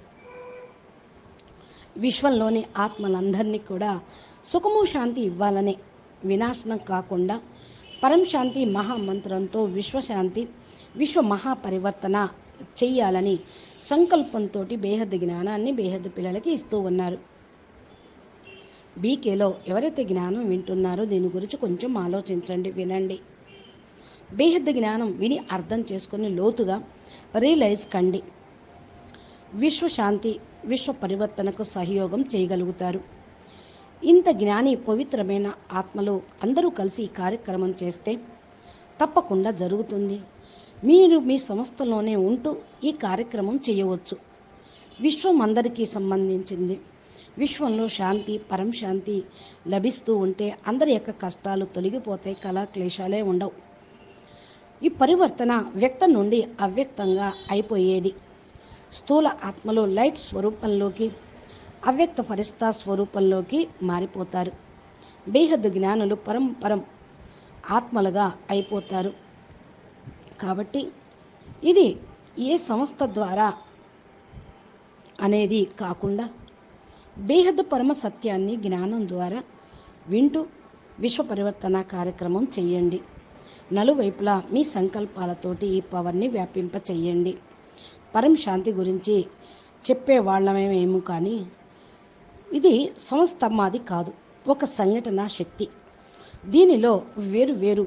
విశ్వంలోని ఆత్మలందరినీ కూడా సుఖము శాంతి ఇవ్వాలనే, వినాశనం కాకుండా పరంశాంతి మహామంత్రంతో విశ్వశాంతి, విశ్వ మహాపరివర్తన చెయ్యాలని సంకల్పంతో బేహద్ జ్ఞానాన్ని బేహద్ పిల్లలకి ఇస్తూ ఉన్నారు. బీకేలో ఎవరైతే జ్ఞానం వింటున్నారో దీని గురించి కొంచెం ఆలోచించండి, వినండి. బేహద్ జ్ఞానం విని అర్థం చేసుకుని లోతుగా రియలైజ్ కండి. విశ్వశాంతి, విశ్వ పరివర్తనకు సహయోగం చేయగలుగుతారు. ఇంత జ్ఞాని పవిత్రమైన ఆత్మలు అందరూ కలిసి ఈ కార్యక్రమం చేస్తే తప్పకుండా జరుగుతుంది. మీరు మీ సంస్థలోనే ఉంటూ ఈ కార్యక్రమం చేయవచ్చు. విశ్వం అందరికీ సంబంధించింది. విశ్వంలో శాంతి, పరంశాంతి లభిస్తూ ఉంటే అందరి యొక్క కష్టాలు తొలగిపోతాయి, కళాక్లేశాలే ఉండవు. ఈ పరివర్తన వ్యక్తం నుండి అవ్యక్తంగా అయిపోయేది. స్థూల ఆత్మలో లైట్ స్వరూపంలోకి, అవ్యక్త ఫరిస్తా స్వరూపంలోకి మారిపోతారు. బేహద్ జ్ఞానులు పరం ఆత్మలుగా అయిపోతారు. కాబట్టి ఇది ఏ సంస్థ ద్వారా అనేది కాకుండా బేహద్ పరమ సత్యాన్ని జ్ఞానం ద్వారా వింటూ విశ్వ పరివర్తన కార్యక్రమం చేయండి. నలువైపులా మీ సంకల్పాలతోటి ఈ పవర్ని వ్యాపింప చెయ్యండి. పరం శాంతి గురించి చెప్పే వాళ్ళమేమో కానీ ఇది సంస్థ మాది కాదు, ఒక సంఘటన శక్తి. దీనిలో వేరు వేరు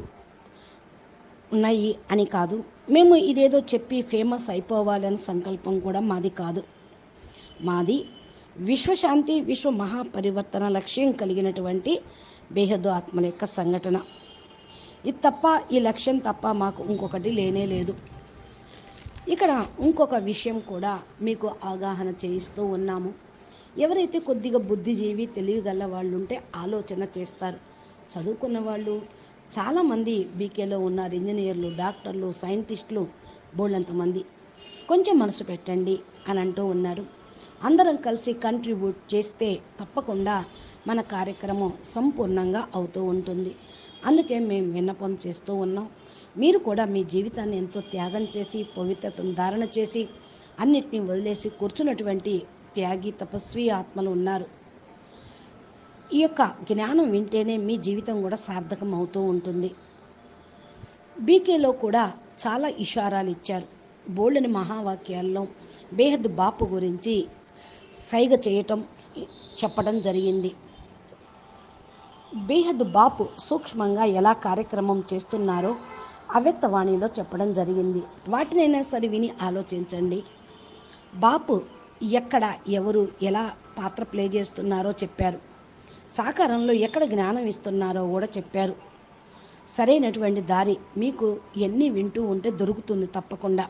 ఉన్నాయి అని కాదు. మేము ఇదేదో చెప్పి ఫేమస్ అయిపోవాలని సంకల్పం కూడా మాది కాదు. మాది విశ్వశాంతి, విశ్వ మహాపరివర్తన లక్ష్యం కలిగినటువంటి బేహద్దు ఆత్మల యొక్క సంఘటన. ఇది తప్ప, ఈ లక్ష్యం తప్ప మాకు ఇంకొకటి లేనే లేదు. ఇక్కడ ఇంకొక విషయం కూడా మీకు అవగాహన చేయిస్తూ ఉన్నాము. ఎవరైతే కొద్దిగా బుద్ధిజీవి, తెలివిగల వాళ్ళు ఉంటే ఆలోచన చేస్తారు. చదువుకున్న వాళ్ళు చాలామంది బీకేలో ఉన్నారు, ఇంజనీర్లు, డాక్టర్లు, సైంటిస్టులు బోళ్ళంతమంది. కొంచెం మనసు పెట్టండి అని అంటూ ఉన్నారు. అందరం కలిసి కంట్రిబ్యూట్ చేస్తే తప్పకుండా మన కార్యక్రమం సంపూర్ణంగా అవుతూ ఉంటుంది. అందుకే మేము విన్నపం చేస్తూ ఉన్నాం. మీరు కూడా మీ జీవితాన్ని ఎంతో త్యాగం చేసి, పవిత్రతను ధారణ చేసి, అన్నిటినీ వదిలేసి కూర్చున్నటువంటి త్యాగి, తపస్వి ఆత్మలు ఉన్నారు. ఈ యొక్క జ్ఞానం వింటేనే మీ జీవితం కూడా సార్థకం అవుతూ ఉంటుంది. బీకేలో కూడా చాలా ఇషారాలు ఇచ్చారు. బోల్డని మహావాక్యాల్లో బేహద్ బాపు గురించి సైగ చేయటం, చెప్పడం జరిగింది. బేహద్ బాపు సూక్ష్మంగా ఎలా కార్యక్రమం చేస్తున్నారో అవ్యక్తవాణిలో చెప్పడం జరిగింది. వాటినైనా సరే విని ఆలోచించండి. బాపు ఎక్కడ ఎవరు ఎలా పాత్ర ప్లే చేస్తున్నారో చెప్పారు. సాకారంలో ఎక్కడ జ్ఞానం ఇస్తున్నారో కూడా చెప్పారు. సరైనటువంటి దారి మీకు ఎన్ని వింటూ ఉంటే దొరుకుతుంది తప్పకుండా.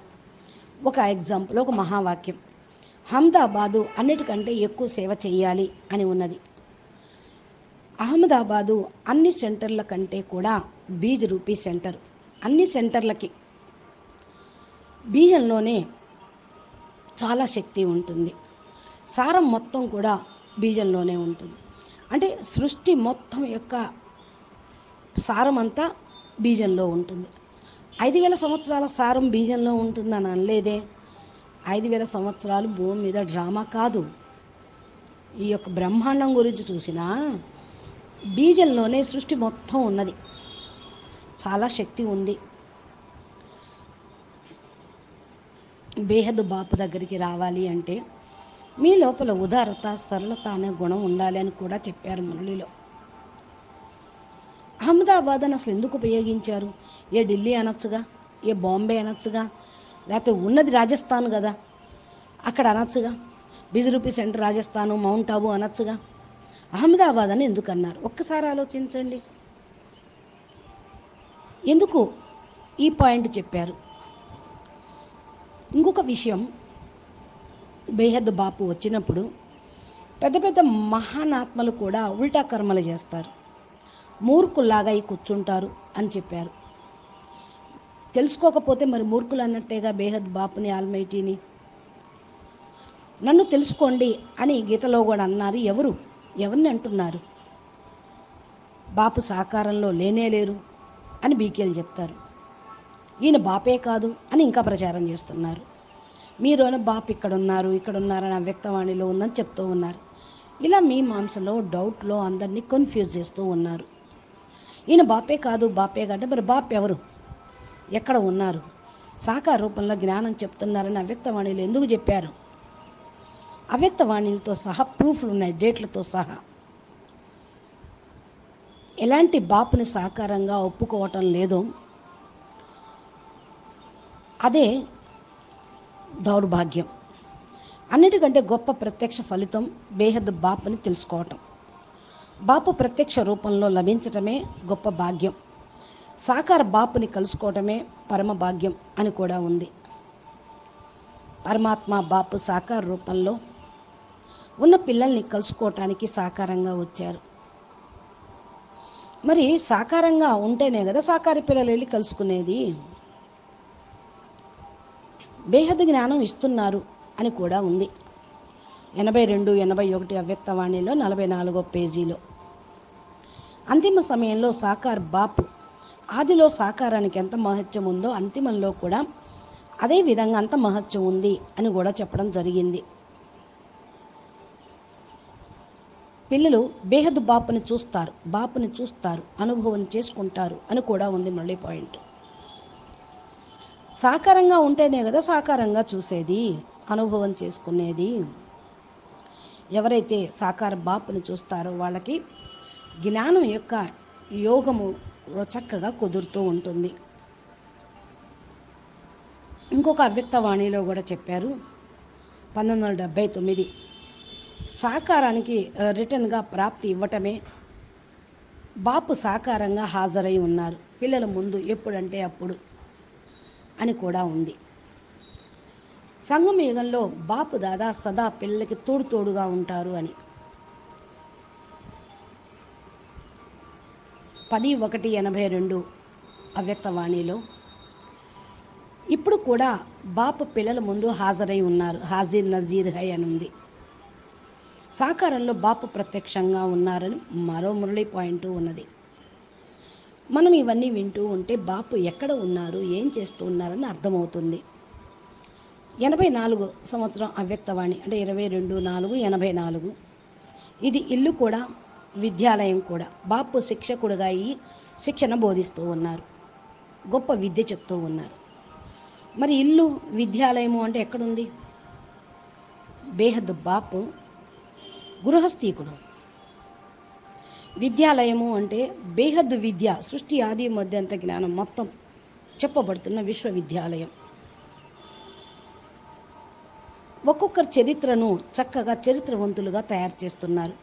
ఒక ఎగ్జాంపుల్, ఒక మహావాక్యం, అహ్మదాబాదు అన్నిటికంటే ఎక్కువ సేవ చేయాలి అని ఉన్నది. అహ్మదాబాదు అన్ని సెంటర్ల కంటే కూడా బీజ్ రూపీ సెంటర్. అన్ని సెంటర్లకి బీజంలోనే చాలా శక్తి ఉంటుంది. సారం మొత్తం కూడా బీజంలోనే ఉంటుంది. అంటే సృష్టి మొత్తం యొక్క సారం అంతా బీజంలో ఉంటుంది. 5000 సంవత్సరాల సారం బీజంలో ఉంటుందని అనలేదే. 5000 సంవత్సరాలు భూమి మీద డ్రామా కాదు. ఈ యొక్క బ్రహ్మాండం గురించి చూసినా బీజంలోనే సృష్టి మొత్తం ఉన్నది. చాలా శక్తి ఉంది. బేహద్ బాపు దగ్గరికి రావాలి అంటే మీ లోపల ఉదారత, సరళత అనే గుణం ఉండాలి అని కూడా చెప్పారు మురళిలో. అహ్మదాబాద్ అని అసలు ఎందుకు ఉపయోగించారు? ఏ ఢిల్లీ అనొచ్చుగా, ఏ బాంబే అనొచ్చుగా, లేకపోతే ఉన్నది రాజస్థాన్ కదా, అక్కడ అనొచ్చుగా. బీజ్ రూపీ సెంటర్ రాజస్థాను, మౌంట్ ఆబు అనొచ్చుగా. అహ్మదాబాద్ అని ఎందుకు అన్నారు? ఒక్కసారి ఆలోచించండి. ఎందుకు ఈ పాయింట్ చెప్పారు? ఇంకొక విషయం, బేహద్ బాపు వచ్చినప్పుడు పెద్ద పెద్ద మహానాత్మలు కూడా ఉల్టా కర్మలు చేస్తారు, మూర్ఖుల్లాగా ఈ కూర్చుంటారు అని చెప్పారు. తెలుసుకోకపోతే మరి మూర్ఖులు అన్నట్టేగా బేహద్ బాపుని, ఆల్మైటీని. నన్ను తెలుసుకోండి అని గీతలో కూడా అన్నారు. ఎవరిని అంటున్నారు? బాపు సాకారంలో లేనే లేరు అని బీకేలు చెప్తారు. ఈయన బాపే కాదు అని ఇంకా ప్రచారం చేస్తున్నారు. మీరోన బాపు ఇక్కడున్నారని అవ్యక్తవాణిలో ఉందని చెప్తూ ఉన్నారు. ఇలా మీ మాంసంలో డౌట్లో అందరినీ కన్ఫ్యూజ్ చేస్తూ ఉన్నారు. ఈయన బాపే కాదు అంటే మరి బాపు ఎవరు, ఎక్కడ ఉన్నారు? సాకార రూపంలో జ్ఞానం చెప్తున్నారని అవ్యక్తవాణిలో ఎందుకు చెప్పారు? అవ్యక్తవాణిలతో సహా ప్రూఫ్లు ఉన్నాయి, డేట్లతో సహా. ఎలాంటి బాపుని సాకారంగా ఒప్పుకోవటం లేదో అదే దౌర్భాగ్యం. అన్నిటికంటే గొప్ప ప్రత్యక్ష ఫలితం బేహద్ బాపుని తెలుసుకోవటం. బాపు ప్రత్యక్ష రూపంలో లభించటమే గొప్ప భాగ్యం. సాకార బాపుని కలుసుకోవటమే పరమ భాగ్యం అని కూడా ఉంది. పరమాత్మ బాపు సాకార రూపంలో ఉన్న పిల్లల్ని కలుసుకోవటానికి సాకారంగా వచ్చారు. మరి సాకారంగా ఉంటేనే కదా సాకార పిల్లలు వెళ్ళి కలుసుకునేది. బేహద్ జ్ఞానం ఇస్తున్నారు అని కూడా ఉంది. 82, 81 అవ్యక్తవాణిలో 44వ పేజీలో. అంతిమ సమయంలో సాకార్ బాపు ఆదిలో సాకారానికి ఎంత మహత్యం ఉందో అంతిమంలో కూడా అదే విధంగా అంత మహత్యం ఉంది అని కూడా చెప్పడం జరిగింది. పిల్లలు బేహద్ బాపుని చూస్తారు, అనుభవం చేసుకుంటారు అని కూడా ఉంది మళ్ళీ పాయింట్. సాకారంగా ఉంటేనే కదా సాకారంగా చూసేది, అనుభవం చేసుకునేది. ఎవరైతే సాకార బాపుని చూస్తారో వాళ్ళకి జ్ఞానం యొక్క యోగము చక్కగా కుదురుతూ ఉంటుంది. ఇంకొక అవ్యక్తవాణిలో కూడా చెప్పారు, 1979 సాకారానికి రిటర్న్గా ప్రాప్తి ఇవ్వటమే. బాపు సాకారంగా హాజరై ఉన్నారు పిల్లల ముందు ఎప్పుడంటే అప్పుడు అని కూడా ఉంది. సంగమ యుగంలో బాపు దాదా సదా పిల్లలకి తోడుగా ఉంటారు అని 10/1/82 అవ్యక్తవాణిలో. ఇప్పుడు కూడా బాపు పిల్లల ముందు హాజరై ఉన్నారు, హాజీర్ నజీర్ హై అని ఉంది. సాకారంలో బాపు ప్రత్యక్షంగా ఉన్నారని మరో మురళి పాయింట్ ఉన్నది. మనం ఇవన్నీ వింటూ ఉంటే బాపు ఎక్కడ ఉన్నారు, ఏం చేస్తూ ఉన్నారని అర్థమవుతుంది. 84 సంవత్సరం అవ్యక్తవాణి అంటే 22/4/84. ఇది ఇల్లు కూడా విద్యాలయం కూడా. బాపు శిక్షకుడుగా ఈ శిక్షణ బోధిస్తూ ఉన్నారు, గొప్ప విద్య చెప్తూ ఉన్నారు. మరి ఇల్లు విద్యాలయము అంటే ఎక్కడుంది? బేహద్ బాపు గృహస్థీకుడు. విద్యాలయము అంటే బేహద్ విద్య, సృష్టి ఆది మధ్యంత జ్ఞానం మొత్తం చెప్పబడుతున్న విశ్వవిద్యాలయం. ఒక్కొక్కరి చరిత్రను చక్కగా చరిత్రవంతులుగా తయారు చేస్తున్నారు.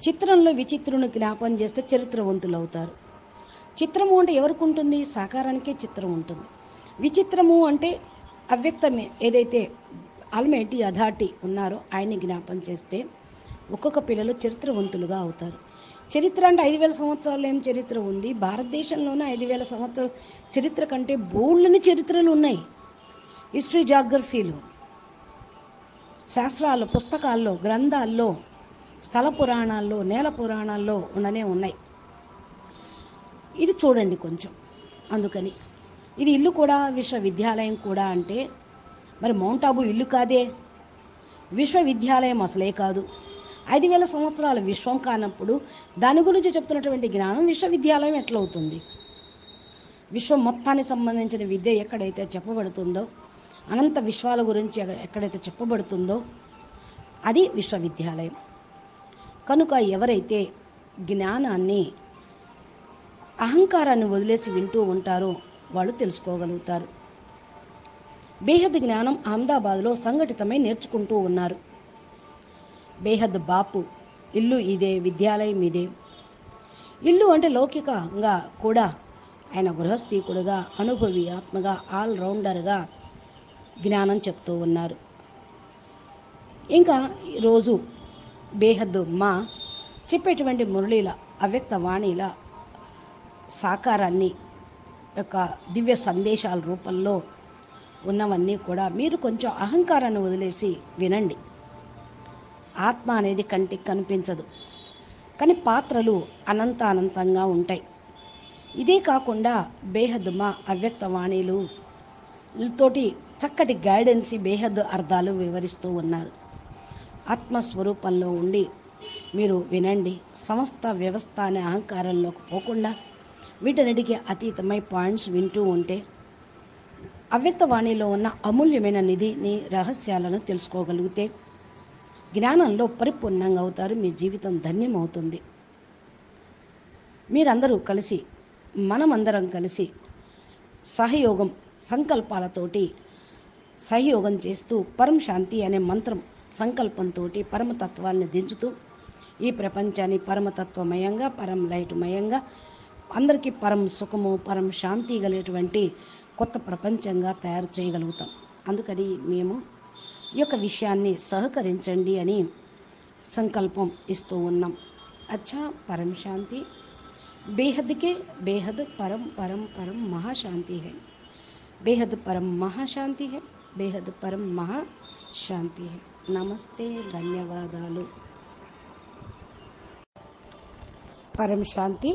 చిత్రంలో విచిత్రుని జ్ఞాపం చేస్తే చరిత్రవంతులు అవుతారు. చిత్రము అంటే ఎవరికి ఉంటుంది? సాకారానికే చిత్రం ఉంటుంది. విచిత్రము అంటే అవ్యక్తమే, ఏదైతే ఆల్మైటీ అథారిటీ ఉన్నారో ఆయన్ని జ్ఞాపం చేస్తే ఒక్కొక్క పిల్లలు చరిత్రవంతులుగా అవుతారు. చరిత్ర అంటే 5000 సంవత్సరాలు ఏం చరిత్ర ఉంది? భారతదేశంలోనే 5000 సంవత్సరాల చరిత్ర కంటే బోల్డ్ని చరిత్రలు ఉన్నాయి. హిస్టరీ, జాగ్రఫీలు, శాస్త్రాల్లో, పుస్తకాల్లో, గ్రంథాల్లో, స్థల పురాణాల్లో, నేల పురాణాల్లో ఉన్నాయి. ఇది చూడండి కొంచెం. అందుకని ఇది ఇల్లు కూడా విశ్వవిద్యాలయం కూడా అంటే మరి మౌంట్ ఆబూ ఇల్లు కాదే, విశ్వవిద్యాలయం అసలే కాదు. 5000 సంవత్సరాల విశ్వం కానప్పుడు దాని గురించి చెప్తున్నటువంటి జ్ఞానం విశ్వవిద్యాలయం ఎట్లవుతుంది? విశ్వం మొత్తానికి సంబంధించిన విద్య ఎక్కడైతే చెప్పబడుతుందో, అనంత విశ్వాల గురించి ఎక్కడైతే చెప్పబడుతుందో అది విశ్వవిద్యాలయం. కనుక ఎవరైతే జ్ఞానాన్ని, అహంకారాన్ని వదిలేసి వింటూ ఉంటారో వాళ్ళు తెలుసుకోగలుగుతారు. బేహద్ జ్ఞానం అహ్మదాబాద్లో సంఘటితమై నేర్చుకుంటూ ఉన్నారు. బేహద్ బాపు ఇల్లు ఇదే, విద్యాలయం ఇదే. ఇల్లు అంటే లౌకికంగా కూడా ఆయన గృహస్థీకుడుగా, అనుభవి ఆత్మగా, ఆల్రౌండర్గా జ్ఞానం చెప్తూ ఉన్నారు. ఇంకా ఈరోజు బేహద్ మా చెప్పేటువంటి మురళీల, అవ్యక్త వాణిల సాకారాన్ని యొక్క దివ్య సందేశాల రూపంలో ఉన్నవన్నీ కూడా మీరు కొంచెం అహంకారాన్ని వదిలేసి వినండి. ఆత్మ అనేది కంటికి కనిపించదు, కానీ పాత్రలు అనంతంగా ఉంటాయి. ఇదే కాకుండా బేహద్ మా అవ్యక్త వాణిలు తోటి చక్కటి గైడెన్స్, బేహద్ అర్థాలు వివరిస్తూ ఉన్నారు. ఆత్మస్వరూపంలో ఉండి మీరు వినండి. సమస్త వ్యవస్థ అనే అహంకారంలోకి పోకుండా వీటన్నిటికీ అతీతమై పాయింట్స్ వింటూ ఉంటే అవ్యక్తవాణిలో ఉన్న అమూల్యమైన నిధిని, రహస్యాలను తెలుసుకోగలిగితే జ్ఞానంలో పరిపూర్ణంగా అవుతారు. మీ జీవితం ధన్యమవుతుంది. మీరందరూ కలిసి, మనమందరం కలిసి సహయోగం, సంకల్పాలతోటి సహయోగం చేస్తూ పరం శాంతి అనే మంత్రం సంకల్పంతో పరమతత్వాన్ని దించుతూ ఈ ప్రపంచాన్ని పరమతత్వమయంగా, పరం లైట్మయంగా, అందరికీ పరం సుఖము, పరం శాంతి కలిగేటువంటి కొత్త ప్రపంచంగా తయారు చేయగలుగుతాం. అందుకని మేము ఈ యొక్క విషయాన్ని సహకరించండి అని సంకల్పం ఇస్తూ ఉన్నాం. అచ్చా, పరం శాంతి बेहद के बेहद परम परम परम महाशांति है. बेहद परम महाशांति है. बेहद परम महाशांति है. नमस्ते, ధన్యవాదాలు. పరం శాంతి.